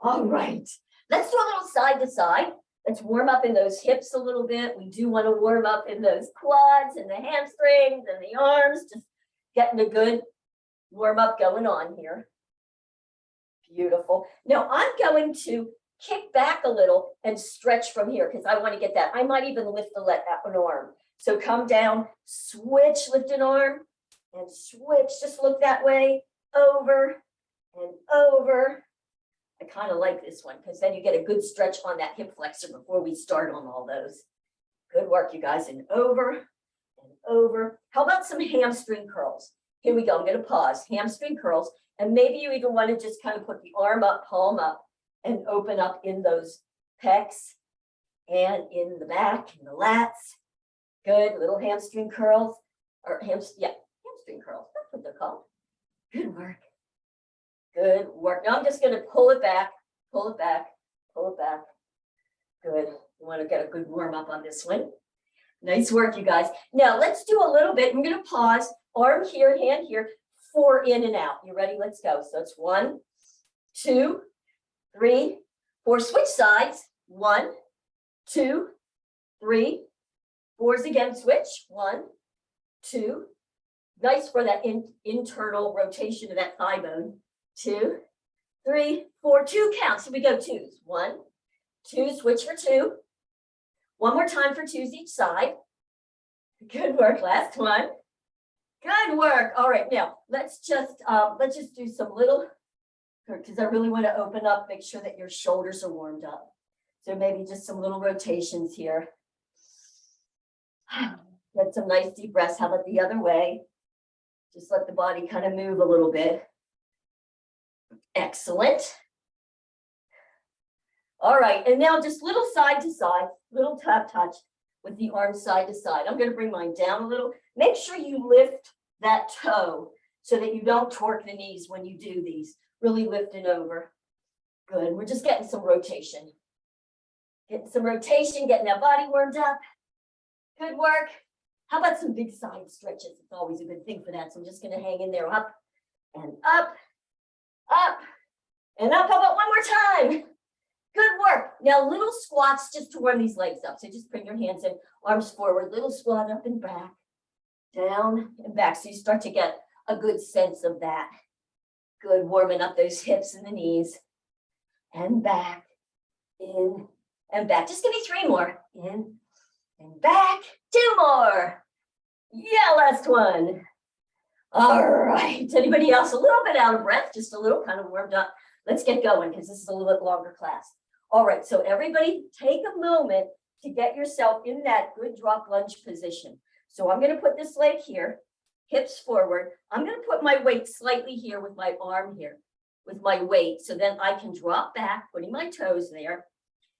All right, let's do a little side to side. Let's warm up in those hips a little bit. We do want to warm up in those quads and the hamstrings and the arms, just getting a good warm up going on here. Beautiful. Now I'm going to kick back a little and stretch from here because I want to get that. I might even lift an arm. So come down, switch, lift an arm, and switch. Just look that way, over and over. I kind of like this one because then you get a good stretch on that hip flexor before we start on all those. Good work, you guys, and over and over. How about some hamstring curls? Here we go. I'm going to pause. Hamstring curls. And maybe you even want to just kind of put the arm up, palm up, and open up in those pecs and in the back, in the lats. Good. Little hamstring curls. Or hamstring curls. That's what they're called. Good work. Good work. Now I'm just going to pull it back, pull it back, pull it back. Good. You want to get a good warm up on this one. Nice work, you guys. Now let's do a little bit. I'm going to pause. Arm here, hand here. 4 in and out. You ready? Let's go. So it's 1, 2, 3, 4. Switch sides. 1, 2, 3. 4s again. Switch. 1, 2. Nice for that internal rotation of that thigh bone. 2, 3, 4. 2 counts. So we go 2s. 1, 2. Switch for 2. One more time for 2s each side. Good work. Last one. Good work. All right, now let's just do some little, because I really want to open up, make sure that your shoulders are warmed up. So maybe just some little rotations here. Get some nice deep breaths. How about the other way? Just let the body kind of move a little bit. Excellent. All right, and now just little side to side, little tap touch with the arms side to side. I'm going to bring mine down a little. Make sure you lift that toe so that you don't torque the knees when you do these. Really lift it over. Good. We're just getting some rotation. Getting some rotation, getting that body warmed up. Good work. How about some big side stretches? It's always a good thing for that. So I'm just going to hang in there. Up and up, up and up. How about one more time? Good work. Now little squats just to warm these legs up. So just bring your hands in, arms forward, little squat up and back, down and back. So you start to get a good sense of that. Good, warming up those hips and the knees. And back, in and back. Just give me 3 more. In and back. 2 more. Yeah, last one. All right. Anybody else a little bit out of breath? Just a little, kind of warmed up. Let's get going because this is a little bit longer class. All right, so everybody take a moment to get yourself in that good drop lunge position. So I'm going to put this leg here, hips forward. I'm going to put my weight slightly here with my arm here, with my weight. So then I can drop back, putting my toes there.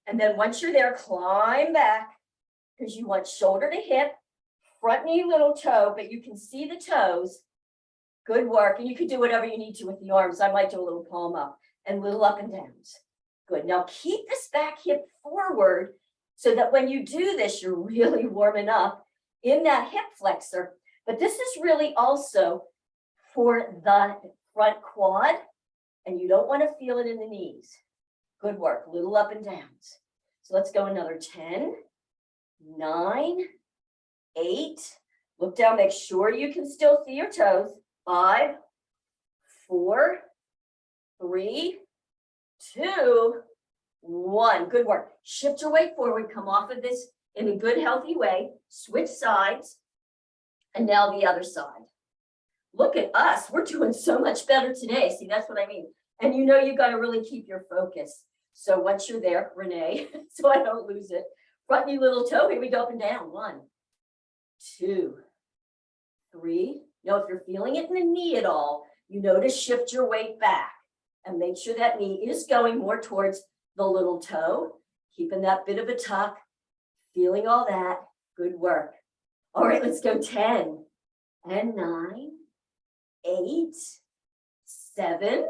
And then once you're there, climb back because you want shoulder to hip, front knee, little toe, but you can see the toes. Good work. And you can do whatever you need to with the arms. I might do a little palm up and little up and downs. Good. Now keep this back hip forward so that when you do this, you're really warming up in that hip flexor. But this is really also for the front quad, and you don't want to feel it in the knees. Good work. Little up and downs. So let's go another 10, 9, 8. Look down. Make sure you can still see your toes. 5, 4, 3, 2, 1. Good work. Shift your weight forward. Come off of this in a good, healthy way. Switch sides. And now the other side. Look at us. We're doing so much better today. See, that's what I mean. And you know you got to really keep your focus. So once you're there, Renee, so I don't lose it. Front knee, little toe. Here we go up and down. 1, 2, 3. Now, if you're feeling it in the knee at all, you know to shift your weight back and make sure that knee is going more towards the little toe, keeping that bit of a tuck, feeling all that. Good work. All right, let's go 10 and 9, 8, 7,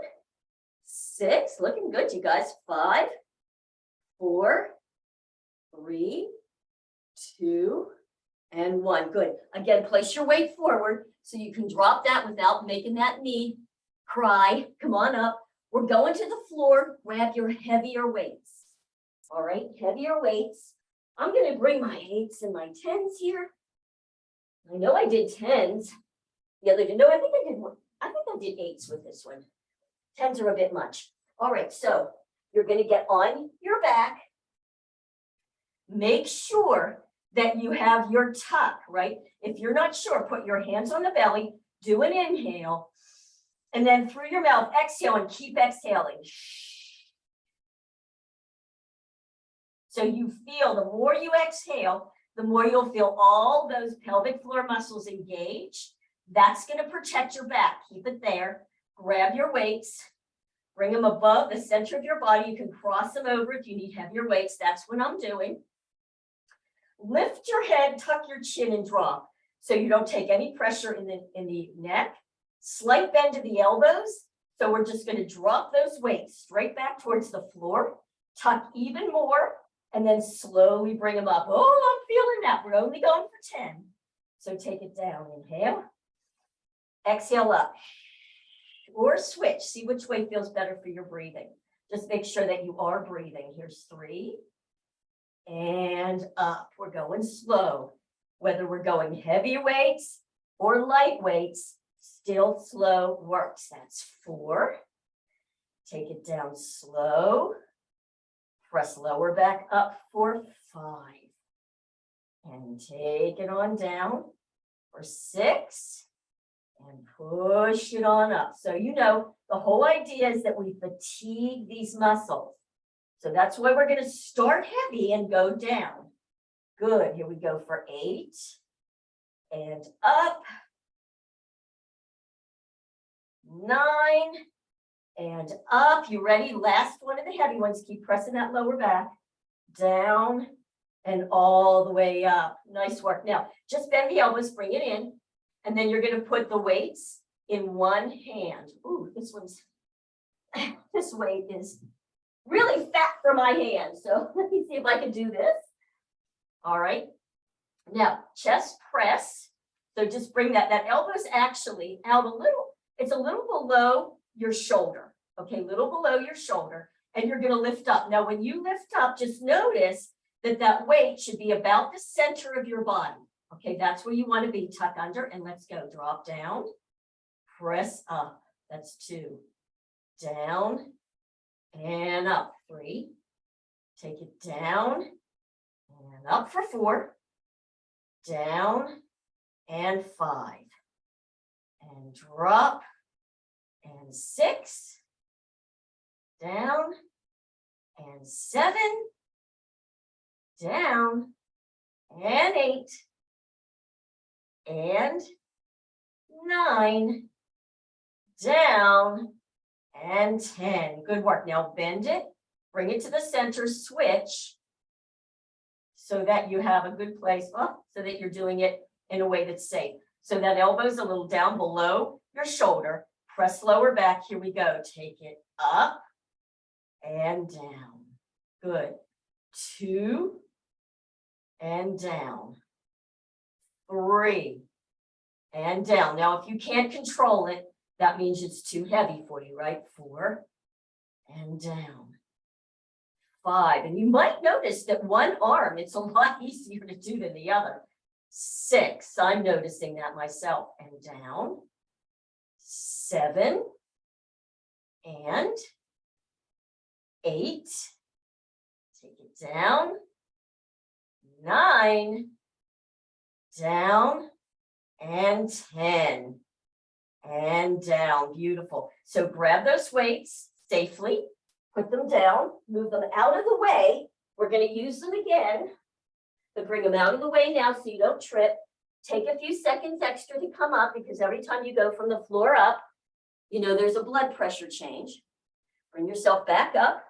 6. Looking good, you guys. 5, 4, 3, 2, and 1. Good. Again, place your weight forward so you can drop that without making that knee cry. Come on up. We're going to the floor, grab your heavier weights. All right, heavier weights. I'm gonna bring my 8s and my 10s here. I know I did 10s the other day. No, I think I did one. I think I did 8s with this one. 10s are a bit much. All right, so you're gonna get on your back. Make sure that you have your tuck, right? If you're not sure, put your hands on the belly, do an inhale, and then through your mouth, exhale and keep exhaling. So you feel, the more you exhale, the more you'll feel all those pelvic floor muscles engage. That's going to protect your back. Keep it there. Grab your weights. Bring them above the center of your body. You can cross them over if you need heavier weights. That's what I'm doing. Lift your head, tuck your chin, and drop. So you don't take any pressure in the neck. Slight bend to the elbows. So we're just going to drop those weights straight back towards the floor. Tuck even more. And then slowly bring them up. Oh, I'm feeling that. We're only going for 10. So take it down. Inhale. Exhale up. Or switch. See which way feels better for your breathing. Just make sure that you are breathing. Here's 3. And up. We're going slow. Whether we're going heavy weights or light weights, still slow works. That's 4. Take it down slow. Press lower back up for 5. And take it on down for 6. And push it on up. So you know, the whole idea is that we fatigue these muscles. So that's why we're going to start heavy and go down. Good. Here we go for 8. And up. 9. And up. You ready? Last one of the heavy ones. Keep pressing that lower back. Down and all the way up. Nice work. Now, just bend the elbows, bring it in. And then you're going to put the weights in one hand. Ooh, this weight is really fat for my hand. So let me see if I can do this. All right. Now, chest press. So just bring that elbow's actually out a little. It's a little below your shoulder. Okay, little below your shoulder. And you're going to lift up. Now, when you lift up, just notice that weight should be about the center of your body. Okay, that's where you want to be. Tuck under and let's go. Drop down. Press up. That's 2. Down and up. 3. Take it down and up for 4. Down and 5. And drop and 6. Down and 7. Down and 8. And 9, down, and 10. Good work. Now bend it, bring it to the center, switch, so that you have a good place, so that you're doing it in a way that's safe. So that elbow's a little down below your shoulder. Press lower back. Here we go. Take it up and down. Good. 2 and down. 3 and down. Now, if you can't control it, that means it's too heavy for you, right? 4 and down. 5. And you might notice that one arm, it's a lot easier to do than the other. 6. I'm noticing that myself. And down. 7 and 8. Take it down. 9. Down and 10 and down. Beautiful. So grab those weights safely, put them down, move them out of the way. We're going to use them again, but bring them out of the way now so you don't trip. Take a few seconds extra to come up because every time you go from the floor up, you know, there's a blood pressure change. Bring yourself back up.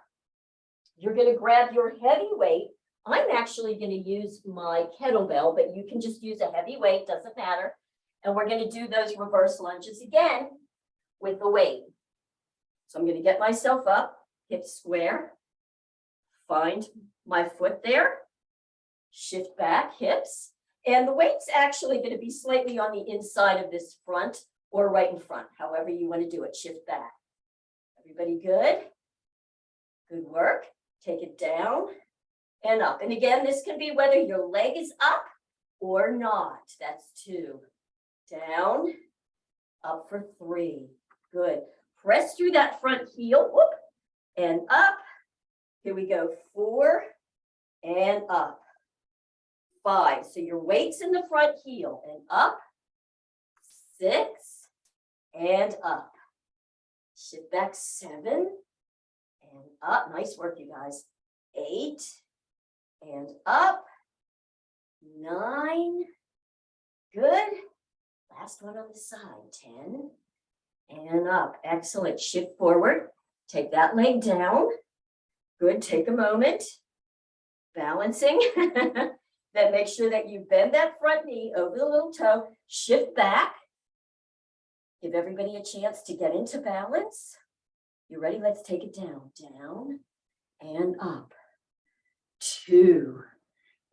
You're going to grab your heavy weight. I'm actually going to use my kettlebell, but you can just use a heavy weight, doesn't matter. And we're going to do those reverse lunges again with the weight. So I'm going to get myself up, hips square, find my foot there, shift back, hips. And the weight's actually going to be slightly on the inside of this front or right in front, however you want to do it. Shift back. Everybody good? Good work. Take it down and up. And again, this can be whether your leg is up or not. That's 2. Down, up for 3. Good. Press through that front heel, whoop, and up. Here we go, 4 and up. 5, so your weight's in the front heel and up. 6 and up. Shift back, 7 and up. Nice work, you guys. 8 and up. 9, good. Last one on the side, 10 and up. Excellent. Shift forward. Take that leg down. Good. Take a moment. Balancing. Then make sure that you bend that front knee over the little toe. Shift back. Give everybody a chance to get into balance. You ready? Let's take it down. Down and up. 2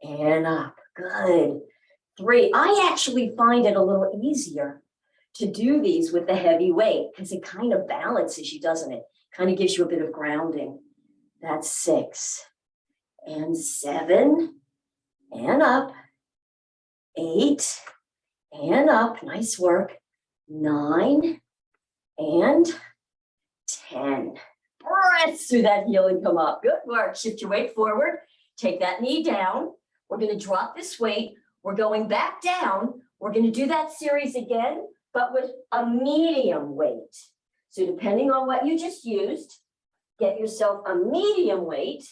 and up. Good. 3. I actually find it a little easier to do these with the heavy weight because it kind of balances you, doesn't it? Kind of gives you a bit of grounding. That's 6 and 7 and up. 8 and up. Nice work. 9 and 10. Press through that heel and come up. Good work. Shift your weight forward. Take that knee down. We're going to drop this weight. We're going back down. We're going to do that series again, but with a medium weight. So depending on what you just used, get yourself a medium weight.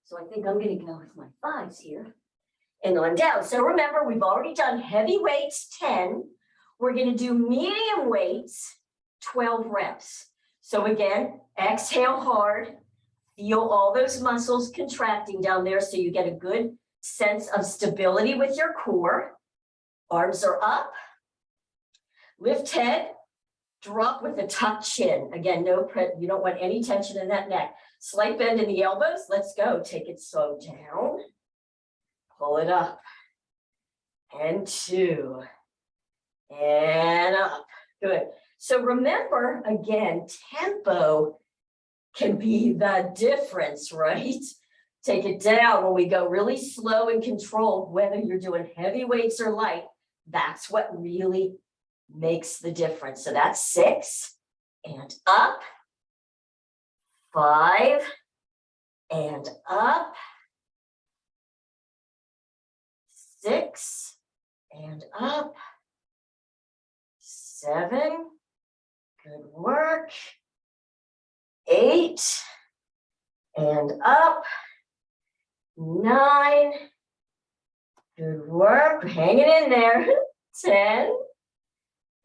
So I think I'm going to go with my 5s here and on down. So remember, we've already done heavy weights, 10. We're going to do medium weights, 12 reps. So again, exhale hard. Feel all those muscles contracting down there so you get a good sense of stability with your core. Arms are up. Lift head. Drop with a tucked chin. Again, you don't want any tension in that neck. Slight bend in the elbows. Let's go. Take it slow down. Pull it up. And 2. And up. Good. So remember, again, tempo can be the difference, right? Take it down when we go really slow and controlled, whether you're doing heavy weights or light, that's what really makes the difference. So that's 6 and up, 5 and up, 6 and up, 7, good work, 8 and up, 9, good work, hanging in there, 10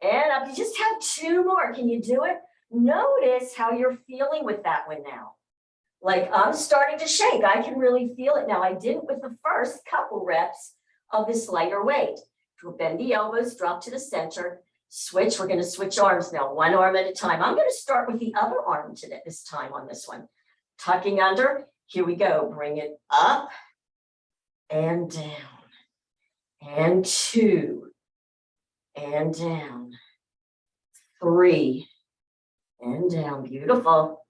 and up. You just have 2 more. Can you do it? Notice how you're feeling with that one now. Like I'm starting to shake. I can really feel it now. I didn't with the first couple reps of this lighter weight. Bend the elbows, drop to the center, switch. We're going to switch arms now, one arm at a time. I'm going to start with the other arm today, this time on this one. Tucking under. Here we go. Bring it up and down. And 2 and down. 3 and down. Beautiful.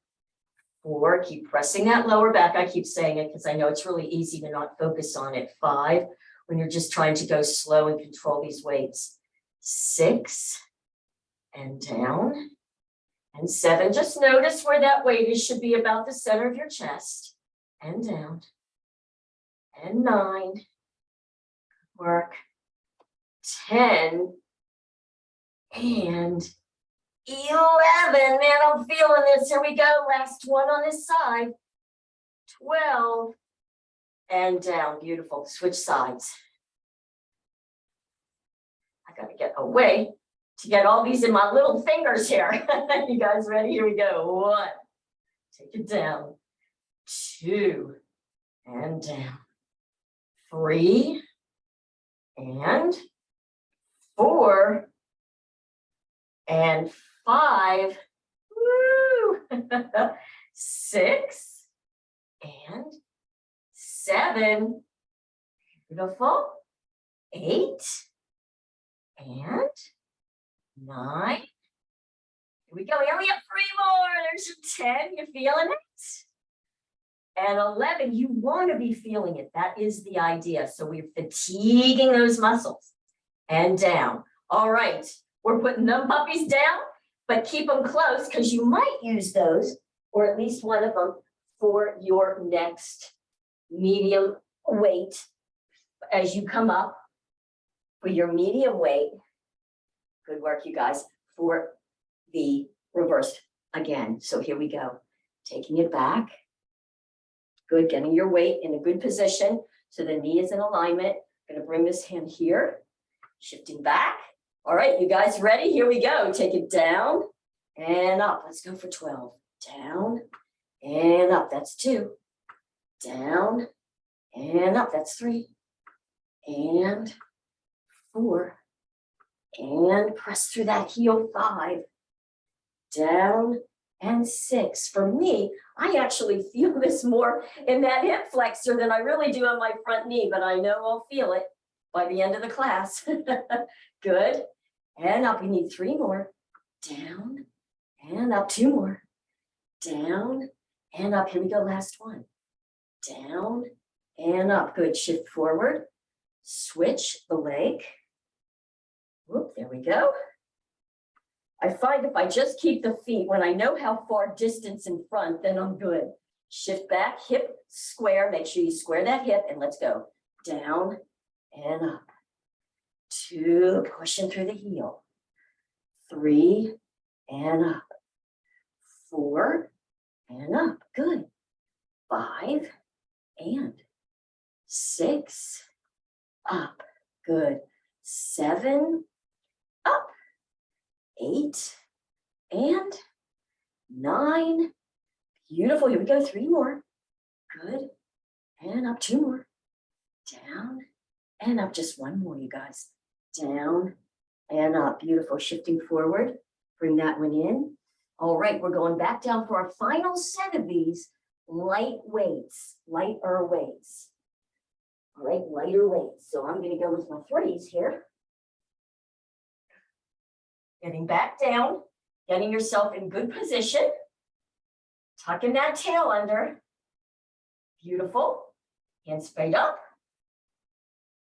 4, keep pressing that lower back. I keep saying it because I know it's really easy to not focus on it. 5, when you're just trying to go slow and control these weights. 6 and down. And 7, just notice where that weight is, should be about the center of your chest. And down. And 9. Work. 10. And 11. Man, I'm feeling this. Here we go. Last one on this side. 12. And down. Beautiful. Switch sides. I got to get away to get all these in my little fingers here. You guys ready? Here we go. 1. Take it down. 2. And down. 3. And 4. And 5. Woo! 6. And 7. Beautiful. 8. And 9. Here we go. We only have 3 more. There's your 10. You're feeling it? And 11, you want to be feeling it. That is the idea. So we're fatiguing those muscles. And down. All right. We're putting them puppies down, but keep them close because you might use those, or at least one of them, for your next medium weight as you come up for your medium weight. Good work, you guys, for the reverse again. So here we go. Taking it back. Good, getting your weight in a good position so the knee is in alignment. Going to bring this hand here, shifting back. All right, you guys ready? Here we go. Take it down and up. Let's go for 12. Down and up. That's 2. Down and up. That's 3. And 4. And press through that heel. 5. Down and 6. For me, I actually feel this more in that hip flexor than I really do on my front knee, but I know I'll feel it by the end of the class. Good. And up. You need 3 more. Down and up. 2 more. Down and up. Here we go. Last one. Down and up. Good. Shift forward. Switch the leg. Whoop, there we go. I find if I just keep the feet, when I know how far distance in front, then I'm good. Shift back, hip square. Make sure you square that hip and let's go. Down and up. 2, pushing through the heel. 3 and up. 4 and up. Good. 5 and 6 up. Good. 7 up. 8 and 9. Beautiful. Here we go. 3 more. Good. And up. 2 more. Down and up. Just 1 more, you guys. Down and up. Beautiful. Shifting forward. Bring that one in. All right. We're going back down for our final set of these light weights, lighter weights. All right. Lighter weights. So I'm going to go with my 3s here. Getting back down, getting yourself in good position, tucking that tail under. Beautiful. Hands straight up.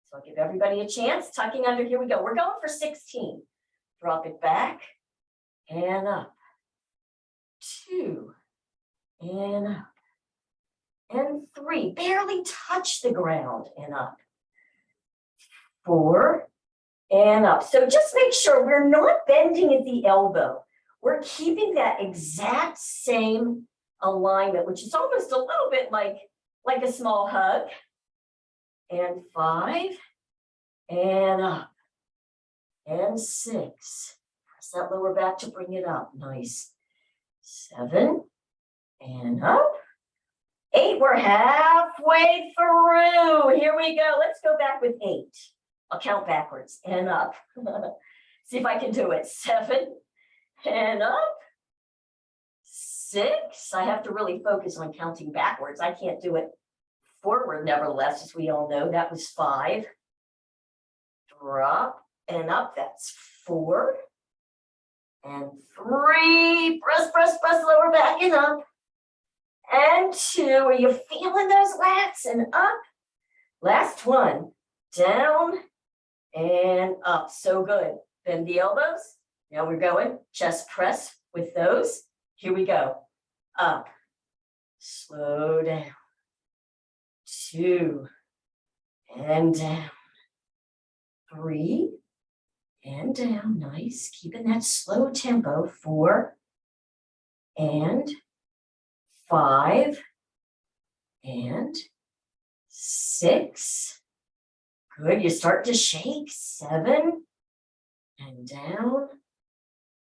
So I'll give everybody a chance. Tucking under, here we go. We're going for 16. Drop it back and up. 2 and up. And 3. Barely touch the ground and up. 4. And up. So just make sure we're not bending at the elbow. We're keeping that exact same alignment, which is almost a little bit like a small hug. And 5 and up. And 6. Press that lower back to bring it up. Nice. 7 and up. 8. We're halfway through. Here we go. Let's go back with 8. I'll count backwards and up. See if I can do it. 7 and up. 6. I have to really focus on counting backwards. I can't do it forward, nevertheless, as we all know. That was 5. Drop and up. That's 4. And 3. Press, lower back and up. And 2. Are you feeling those lats? And up. Last one. Down and up. So good. Bend the elbows. Now we're going chest press with those. Here we go. Up. Slow down. 2 and down. 3 and down. Nice. Keeping that slow tempo. 4 and 5 and 6. Good. You start to shake. 7 and down.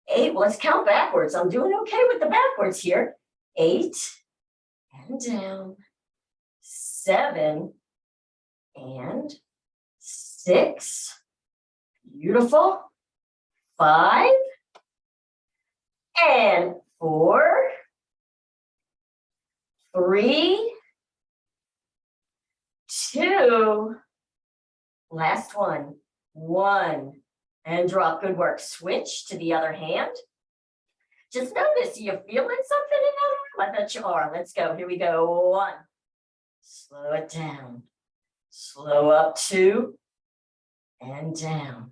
8. Let's count backwards. I'm doing okay with the backwards here. 8 and down. 7 and 6. Beautiful. 5 and 4. 3, 2. Last one. 1 and drop. Good work. Switch to the other hand. Just notice, you're feeling something in that arm? I bet you are. Let's go. Here we go. 1. Slow it down. Slow up 2. And down.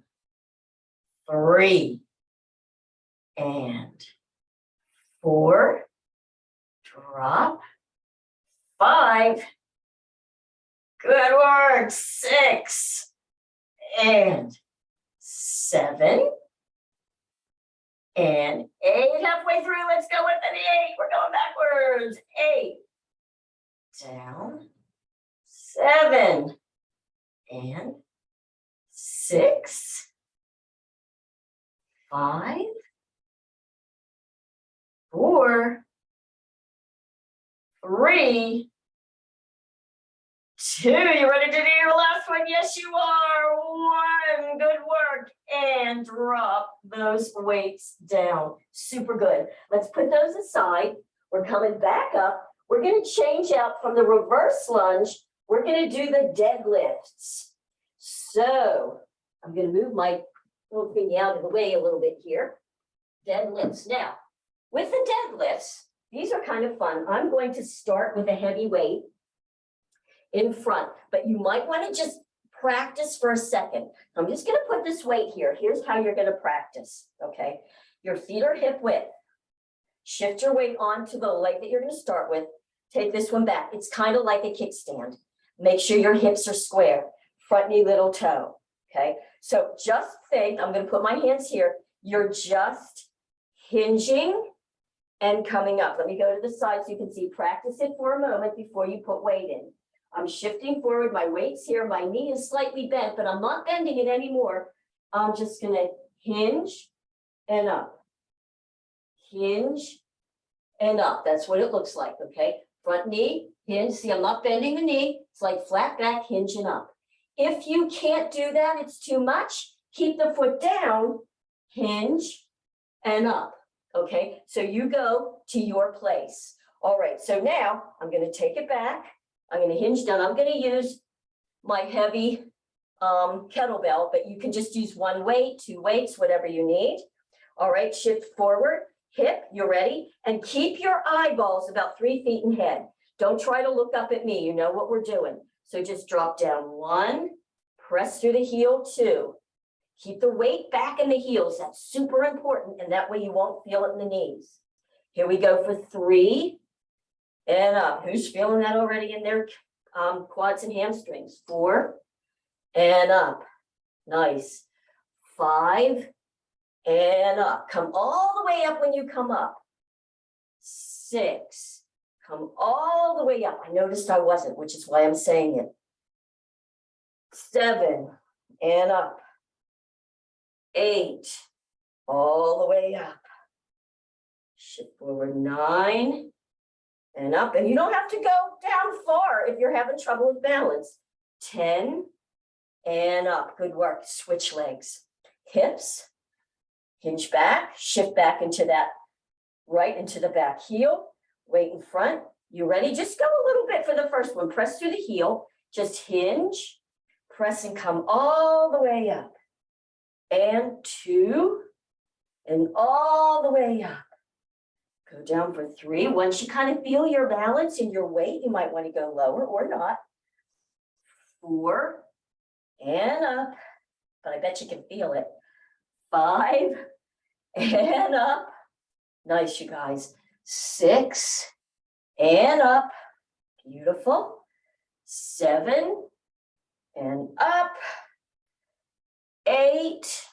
3. And 4. Drop. 5. Good work. 6. And 7. And 8. Halfway through. Let's go with an 8. We're going backwards. 8. Down. 7. And 6. 5. 4. 3. 2. You ready to do your last one? Yes, you are. 1. Good work. And drop those weights down. Super good. Let's put those aside. We're coming back up. We're going to change out from the reverse lunge. We're going to do the deadlifts. So I'm going to move my little thing out of the way a little bit here. Deadlifts. Now, with the deadlifts, these are kind of fun. I'm going to start with a heavy weight in front, but you might want to just practice for a second. I'm just going to put this weight here. Here's how you're going to practice, okay? Your feet are hip width. Shift your weight onto the leg that you're going to start with. Take this one back. It's kind of like a kickstand. Make sure your hips are square. Front knee, little toe, okay? So just think, I'm going to put my hands here. You're just hinging and coming up. Let me go to the side so you can see. Practice it for a moment before you put weight in. I'm shifting forward. My weight's here. My knee is slightly bent, but I'm not bending it anymore. I'm just going to hinge and up. Hinge and up. That's what it looks like, okay? Front knee, hinge. See, I'm not bending the knee. It's like flat back, hinge and up. If you can't do that, it's too much, keep the foot down, hinge and up, okay? So you go to your place. All right, so now I'm going to take it back. I'm going to hinge down. I'm going to use my heavy kettlebell, but you can just use 1 weight, 2 weights, whatever you need. All right, shift forward, hip, you're ready, and keep your eyeballs about 3 feet in head. Don't try to look up at me. You know what we're doing. So just drop down 1, press through the heel 2. Keep the weight back in the heels. That's super important, and that way you won't feel it in the knees. Here we go for 3 and up. Who's feeling that already in their quads and hamstrings? 4 and up. Nice. 5 and up. Come all the way up when you come up. 6. Come all the way up. I noticed I wasn't, which is why I'm saying it. 7 and up. 8, all the way up. Shift forward 9 and up. And you don't have to go down far if you're having trouble with balance. 10 and up. Good work. Switch legs. Hips, hinge back, shift back into that, right into the back heel. Weight in front. You ready? Just go a little bit for the first one. Press through the heel. Just hinge, press and come all the way up. And 2 and all the way up. Go down for 3. Once you kind of feel your balance and your weight, you might want to go lower or not. 4 and up, but I bet you can feel it. 5 and up. Nice, you guys. 6 and up. Beautiful. 7 and up. 8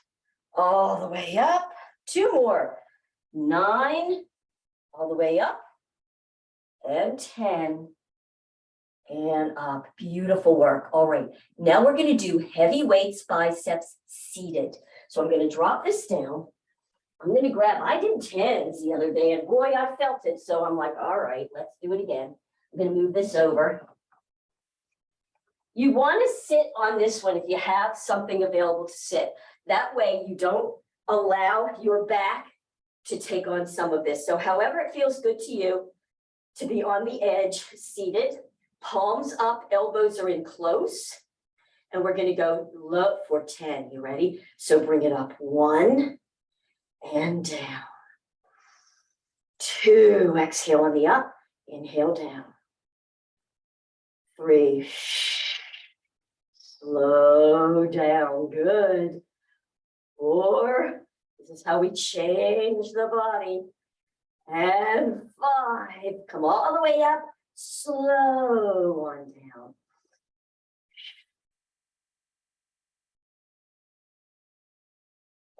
all the way up. 2 more. 9 all the way up. And 10 and up. Beautiful work. All right. Now we're going to do heavy weights, biceps seated. So I'm going to drop this down. I'm going to grab, I did 10s the other day, and boy, I felt it. So I'm like, all right, let's do it again. I'm going to move this over. You want to sit on this one if you have something available to sit. That way you don't allow your back to take on some of this. So however it feels good to you to be on the edge, seated, palms up, elbows are in close. And we're going to go low for 10. You ready? So bring it up. 1 and down. 2, exhale on the up, inhale down. 3, slow down, good. 4, this is how we change the body. And 5, come all the way up, slow on down.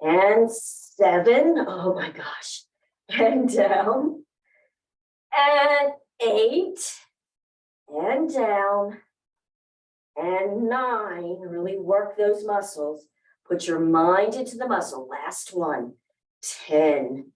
And 7, oh my gosh, and down. And 8, and down. And 9, really work those muscles. Put your mind into the muscle. Last one, 10,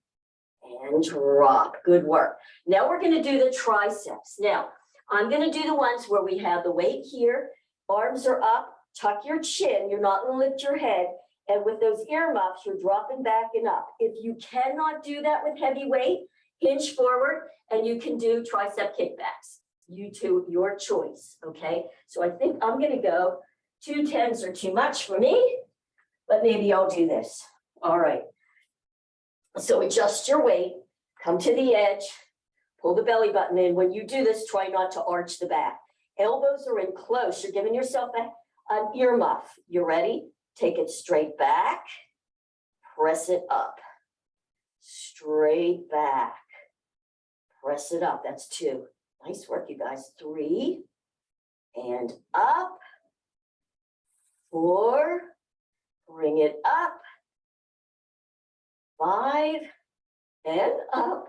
and drop. Good work. Now we're going to do the triceps. Now, I'm going to do the ones where we have the weight here, arms are up, tuck your chin, you're not going to lift your head, and with those earmuffs, you're dropping back and up. If you cannot do that with heavy weight, hinge forward, and you can do tricep kickbacks. You two, your choice, okay? So I think I'm going to go 2 10s are too much for me, but maybe I'll do this. All right. So adjust your weight, come to the edge, pull the belly button in. When you do this, try not to arch the back. Elbows are in close. You're giving yourself an earmuff. You ready? Take it straight back, press it up, straight back, press it up. That's 2. Nice work, you guys. 3, and up. 4, bring it up. 5, and up.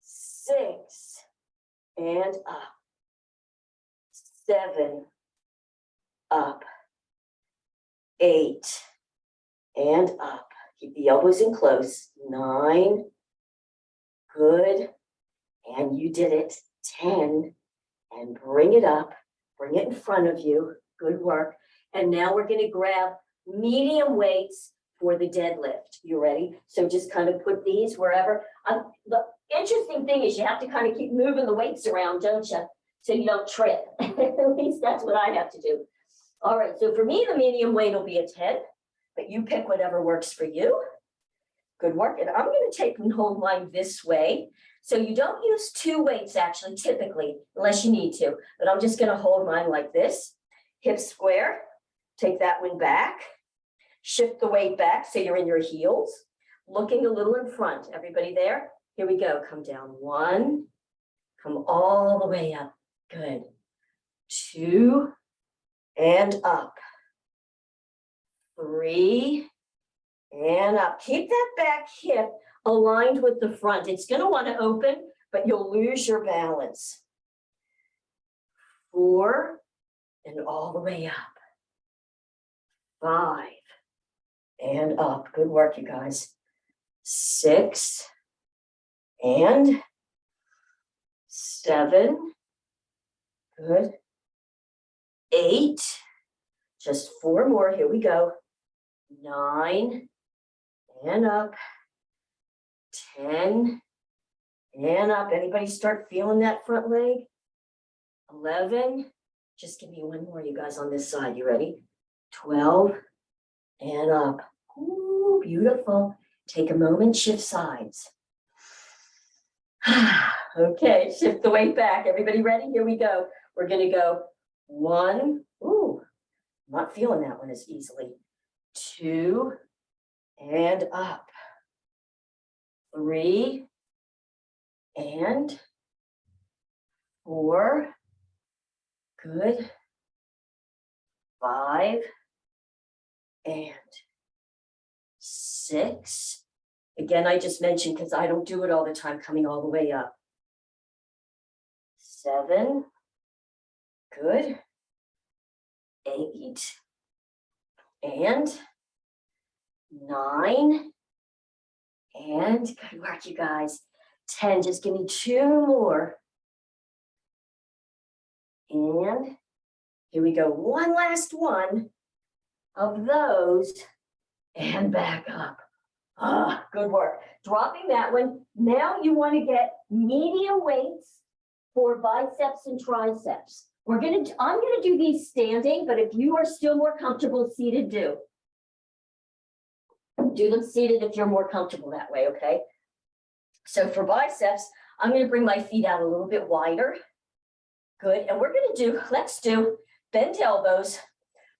6, and up. 7, up. 8, and up. Keep the elbows in close. 9, good. And you did it. 10, and bring it up. Bring it in front of you. Good work. And now we're going to grab medium weights for the deadlift. You ready? So just kind of put these wherever. The interesting thing is you have to kind of keep moving the weights around, don't you? So you don't trip. At least that's what I have to do. All right, so for me, the medium weight will be a 10, but you pick whatever works for you. Good work. And I'm going to take and hold mine this way. So you don't use 2 weights actually, typically, unless you need to. But I'm just going to hold mine like this. Hips square. Take that one back. Shift the weight back so you're in your heels. Looking a little in front. Everybody there? Here we go. Come down. 1. Come all the way up. Good. 2. And up. 3. And up. Keep that back hip aligned with the front. It's going to want to open, but you'll lose your balance. 4, and all the way up. 5, and up. Good work, you guys. 6, and 7. Good. 8. Just 4 more. Here we go. 9, and up. 10, and up. Anybody start feeling that front leg? 11. Just give me 1 more, you guys, on this side. You ready? 12, and up. Ooh, beautiful. Take a moment, shift sides. Okay, shift the weight back. Everybody ready? Here we go. We're going to go 1. Ooh, not feeling that one as easily. 2, and up. 3, and 4. Good. 5, and 6. Again, I just mentioned because I don't do it all the time, coming all the way up. 7. Good. 8, and 9. And good work, you guys. 10, just give me 2 more. And here we go. One last one of those. And back up. Ah, good work. Dropping that one. Now you want to get medium weights for biceps and triceps. I'm gonna do these standing, but if you are still more comfortable seated, do them seated if you're more comfortable that way, okay? So for biceps, I'm going to bring my feet out a little bit wider. Good. And we're going to do, let's do bend elbows,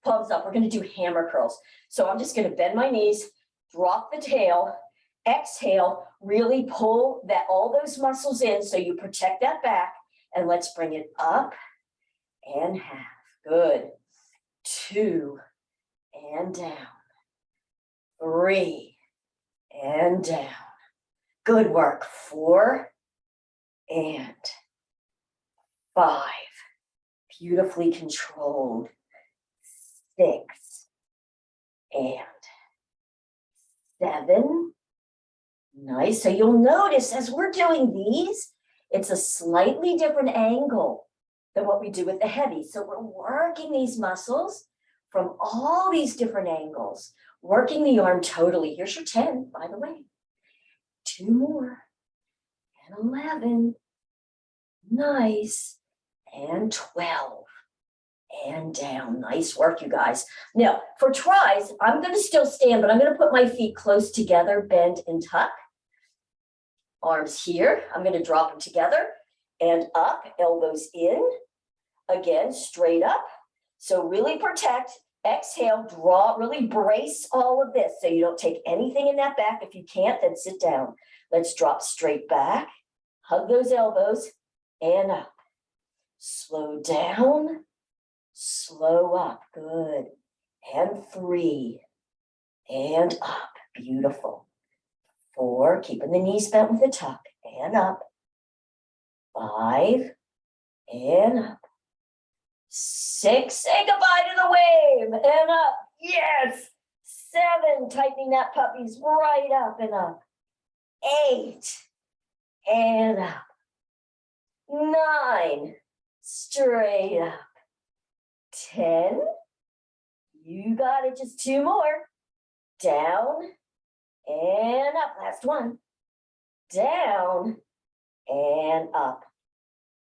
palms up. We're going to do hammer curls. So I'm just going to bend my knees, drop the tail, exhale, really pull that all those muscles in so you protect that back. And let's bring it up and half. Good. 2 and down. 3 and down. Good work. 4 and 5. Beautifully controlled. 6 and 7. Nice. So you'll notice as we're doing these, it's a slightly different angle than what we do with the heavy. So we're working these muscles from all these different angles, working the arm totally. Here's your 10, by the way. 2 more. And 11. Nice. And 12. And down. Nice work, you guys. Now, for tries, I'm going to still stand, but I'm going to put my feet close together, bend and tuck. Arms here. I'm going to drop them together and up, elbows in. Again, straight up. So really protect. Exhale, draw, really brace all of this so you don't take anything in that back. If you can't, then sit down. Let's drop straight back. Hug those elbows and up. Slow down. Slow up. Good. And 3. And up. Beautiful. 4. Keeping the knees bent with a tuck. And up. 5. And up. 6. Say goodbye to the wave. And up. Yes. 7. Tightening that puppy's right up and up. 8. And up. 9. Straight up. 10. You got it. Just 2 more. Down and up. Last one. Down and up.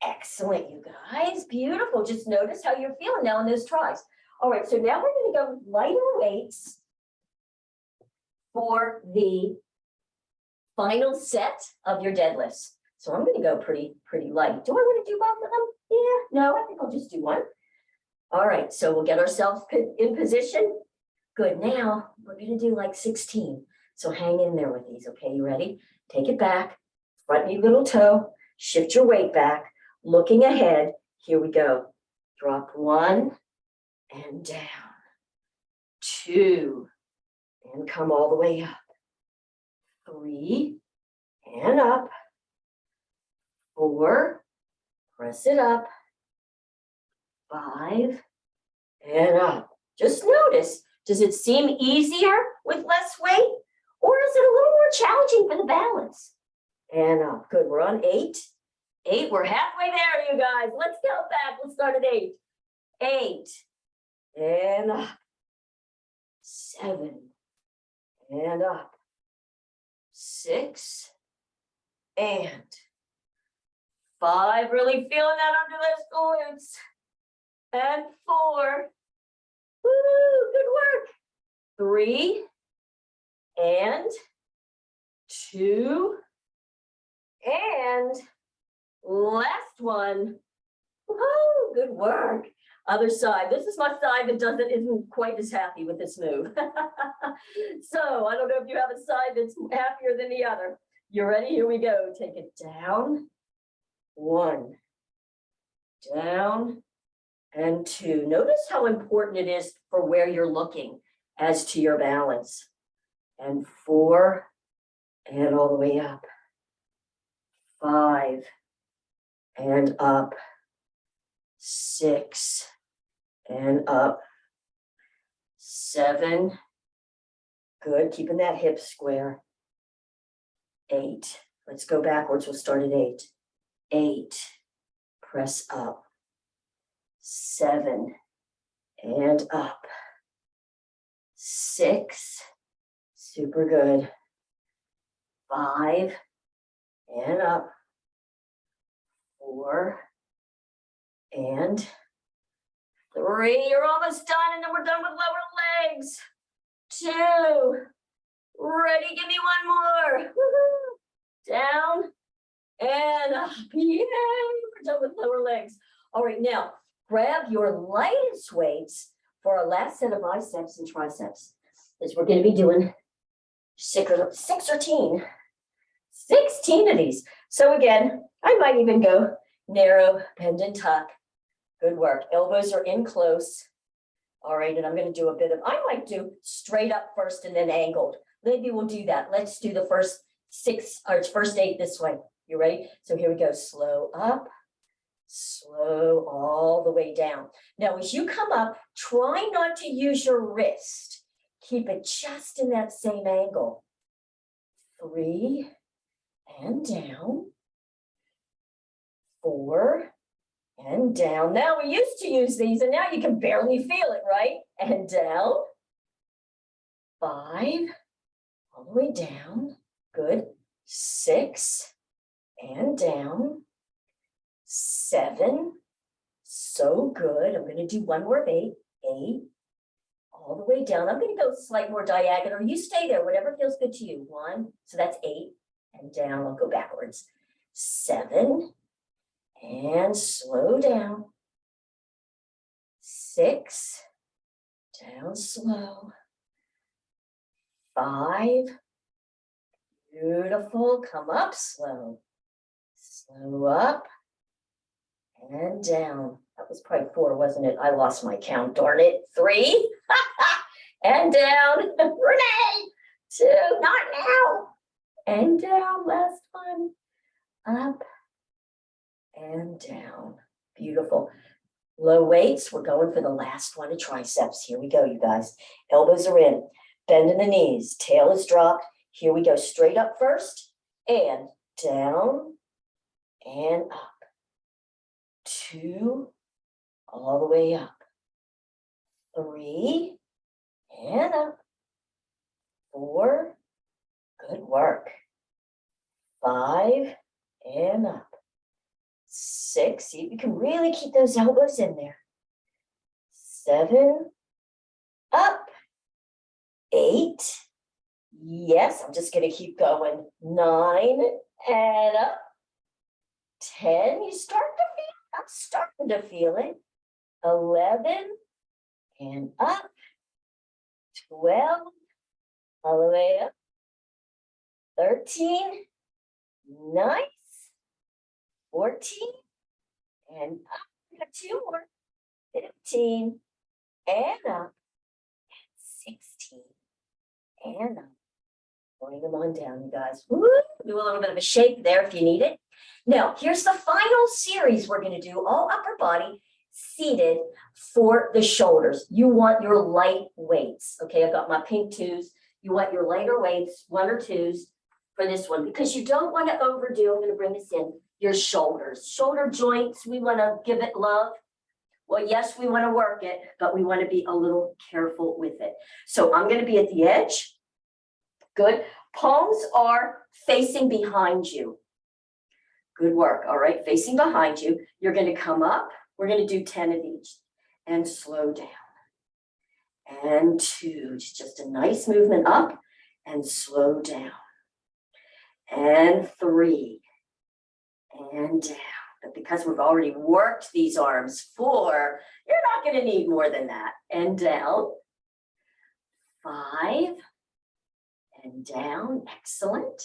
Excellent, you guys. Beautiful. Just notice how you're feeling now in those tries. All right, so now we're going to go with lighter weights for the final set of your deadlifts. So I'm going to go pretty light. Do I want to do both of them? Yeah, no, I think I'll just do one. All right, so we'll get ourselves in position. Good. Now we're going to do like 16. So hang in there with these. Okay, you ready? Take it back. Front knee, little toe. Shift your weight back. Looking ahead. Here we go. Drop 1 and down. 2 and come all the way up. 3 and up. 4. Press it up. 5 and up. Just notice, does it seem easier with less weight? Or is it a little more challenging for the balance? And up. Good. We're on 8. 8. We're halfway there, you guys. Let's go back. Let's start at 8. 8 and up. 7 and up. 6 and 5. Really feeling that under those glutes. And 4. Woo, good work. 3 and 2 and last one. Woo, good work. Other side. This is my side that isn't quite as happy with this move. So I don't know if you have a side that's happier than the other. You ready? Here we go. Take it down. 1. Down. And 2. Notice how important it is for where you're looking as to your balance. And 4 and all the way up. 5 and up. 6 and up. 7. Good. Keeping that hip square. 8. Let's go backwards. We'll start at 8. 8. Press up. 7 and up. 6. Super good. 5 and up. 4 and 3. You're almost done, and then we're done with lower legs. 2. Ready? Give me one more. Woo-hoo. down, and up. Yay, we're done with lower legs. All right, now grab your lightest weights for our last set of biceps and triceps, because we're going to be doing 16 of these. So again, I might even go narrow, bend and tuck. Good work. Elbows are in close. All right, and I'm going to do a bit of, I might do straight up first and then angled. Maybe we'll do that. Let's do the first 6 or first 8 this way. You ready? So here we go. Slow up, slow all the way down. Now, as you come up, try not to use your wrist. Keep it just in that same angle. 3 and down. 4 and down. Now we used to use these and now you can barely feel it, right? And down. 5, all the way down. Good. 6 and down. 7. So good. I'm going to do one more of 8. 8. All the way down. I'm going to go slightly more diagonal. You stay there, whatever feels good to you. 1. So that's 8 and down. I'll go backwards. 7. And slow down. 6, down slow. 5, beautiful, come up slow. Slow up and down. That was probably 4, wasn't it? I lost my count, darn it. 3, and down. Renee, 2, not now. And down, last one. Up and down. Beautiful. Low weights. We're going for the last one of triceps. Here we go, you guys. Elbows are in. Bend in the knees. Tail is dropped. Here we go. Straight up first. And down. And up. 2. All the way up. 3. And up. 4. Good work. 5. And up. 6, see if you can really keep those elbows in there. 7, up. 8, yes, I'm just going to keep going. 9, and up. 10, you start to feel, I'm starting to feel it. 11, and up. 12, all the way up. 13, nice. 14, and up. We got 2 more. 15, and up. 16, and up. Bring them on down, you guys. Woo! Do a little bit of a shake there if you need it. Now, here's the final series we're going to do, all upper body, seated for the shoulders. You want your light weights. Okay, I've got my pink 2s. You want your lighter weights, 1 or 2s for this one, because you don't want to overdo, I'm going to bring this in, your shoulders. Shoulder joints, we want to give it love. Well, yes, we want to work it, but we want to be a little careful with it. So I'm going to be at the edge. Good. Palms are facing behind you. Good work. All right, facing behind you. You're going to come up. We're going to do 10 of each and slow down. And 2, just a nice movement up and slow down. And 3. And down. But because we've already worked these arms, 4, you're not going to need more than that. And down. 5. And down. Excellent.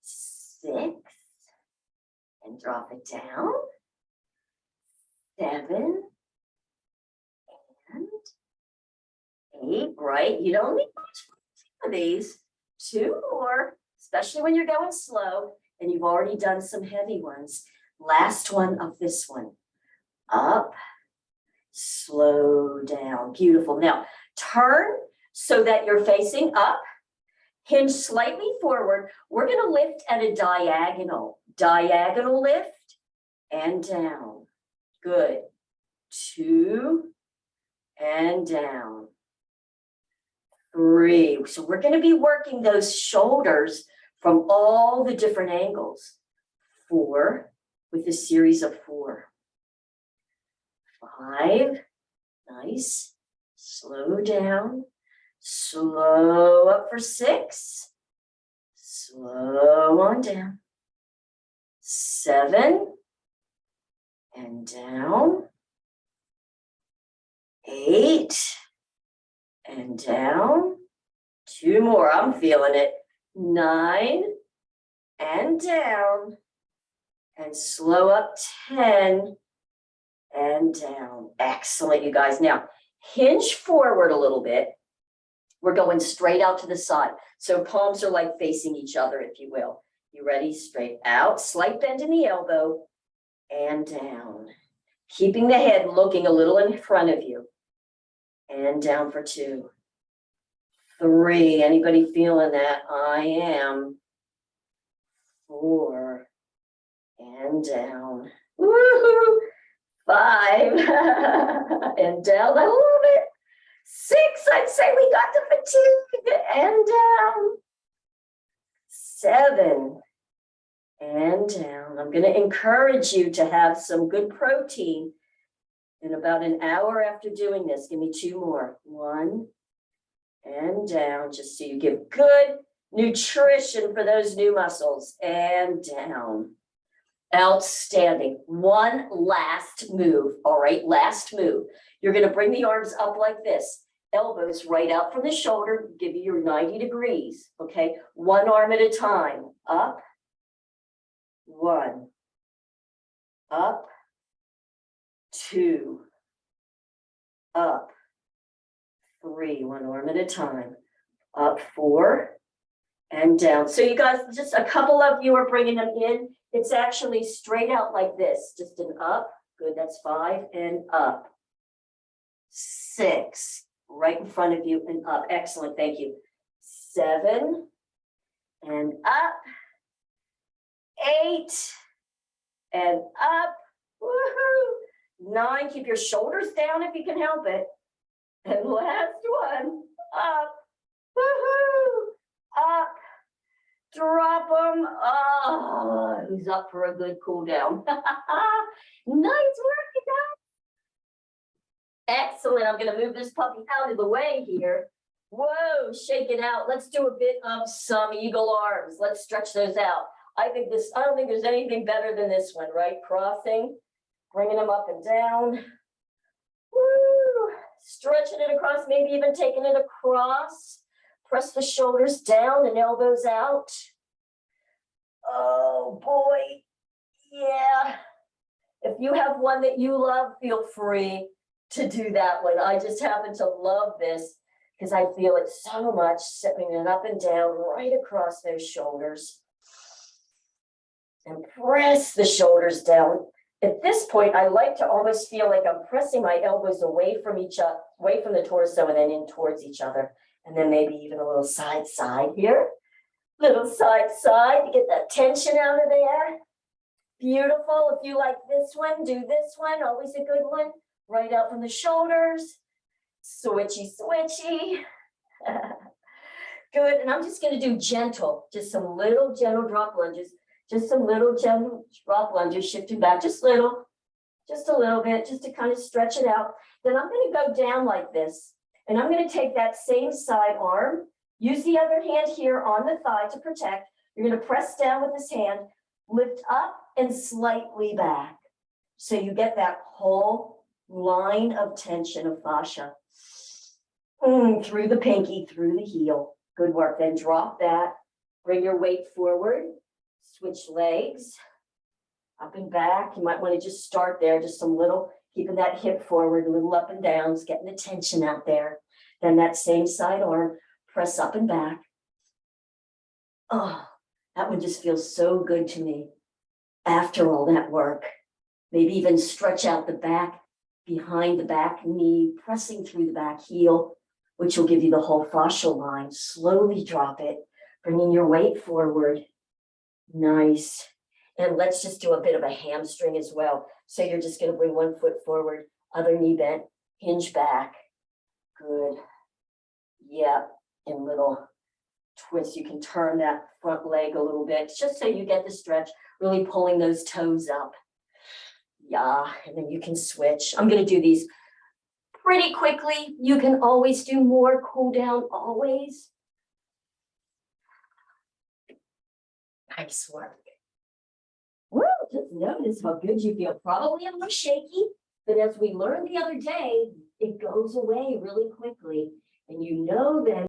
6. And drop it down. 7. And 8. Right. You don't need much of these. 2 more, especially when you're going slow. And you've already done some heavy ones. Last one of this one. Up, slow down. Beautiful. Now, turn so that you're facing up. Hinge slightly forward. We're going to lift at a diagonal. Diagonal lift and down. Good. 2 and down. 3. So we're going to be working those shoulders from all the different angles. 4 with a series of 4. 5, nice. Slow down. Slow up for 6. Slow on down. 7 and down. 8 and down. 2 more. I'm feeling it. 9 and down. And slow up 10 and down. Excellent, you guys. Now, hinge forward a little bit. We're going straight out to the side. So palms are like facing each other, if you will. You ready? Straight out, slight bend in the elbow, and down. Keeping the head looking a little in front of you. And down for 2. 3. Anybody feeling that? I am. 4. And down. Woohoo! 5. And down. I love it. 6. I'd say we got the fatigue. And down. 7. And down. I'm going to encourage you to have some good protein in about an hour after doing this. Give me 2 more. 1 and down, just so you give good nutrition for those new muscles. And down. Outstanding. One last move. All right, last move. You're going to bring the arms up like this. Elbows right out from the shoulder. Give you your 90 degrees. Okay, one arm at a time. Up. 1. Up. 2. Up. 3. One arm at a time. Up. 4. And down. So you guys, just a couple of you are bringing them in. It's actually straight out like this. Just an up. Good. That's 5 and up. 6. Right in front of you and up. Excellent. Thank you. 7 and up. 8 and up. Woohoo! 9. Keep your shoulders down if you can help it. And last one. Up. Woohoo! Up. Drop them. Oh, who's up for a good cool down? Nice work, you guys. Excellent. I'm going to move this puppy out of the way here. Whoa, shake it out. Let's do a bit of some eagle arms. Let's stretch those out. I don't think there's anything better than this one, right? Crossing, bringing them up and down. Woo! Stretching it across, maybe even taking it across. Press the shoulders down and elbows out. Oh boy, yeah. If you have one that you love, feel free to do that one. I just happen to love this because I feel it so much, stepping it up and down right across those shoulders. And press the shoulders down. At this point, I like to almost feel like I'm pressing my elbows away from each other, away from the torso and then in towards each other. And then maybe even a little side here. Little side to get that tension out of there. Beautiful. If you like this one, do this one. Always a good one. Right out from the shoulders. Switchy. Good. And I'm just going to do gentle, just some little gentle drop lunges. Just some little gentle drop lunges, shifting back just a little bit, just to kind of stretch it out. Then I'm going to go down like this. And I'm going to take that same side arm, use the other hand here on the thigh to protect. You're going to press down with this hand, lift up and slightly back. So you get that whole line of tension of fascia. Through the pinky, through the heel. Good work. Then drop that. Bring your weight forward. Switch legs. Up and back. You might want to just start there, just some little, keeping that hip forward, a little up and down, just getting the tension out there. Then that same side arm, press up and back. Oh, that one just feels so good to me after all that work. Maybe even stretch out the back, behind the back knee, pressing through the back heel, which will give you the whole fascial line. Slowly drop it, bringing your weight forward. Nice. And let's just do a bit of a hamstring as well. So you're just going to bring one foot forward, other knee bent, hinge back. Good. Yep. And little twist. You can turn that front leg a little bit, just so you get the stretch, really pulling those toes up. Yeah. And then you can switch. I'm going to do these pretty quickly. You can always do more cool down, always. Nice work. Well, just notice how good you feel. Probably a little shaky, but as we learned the other day, it goes away really quickly. And you know then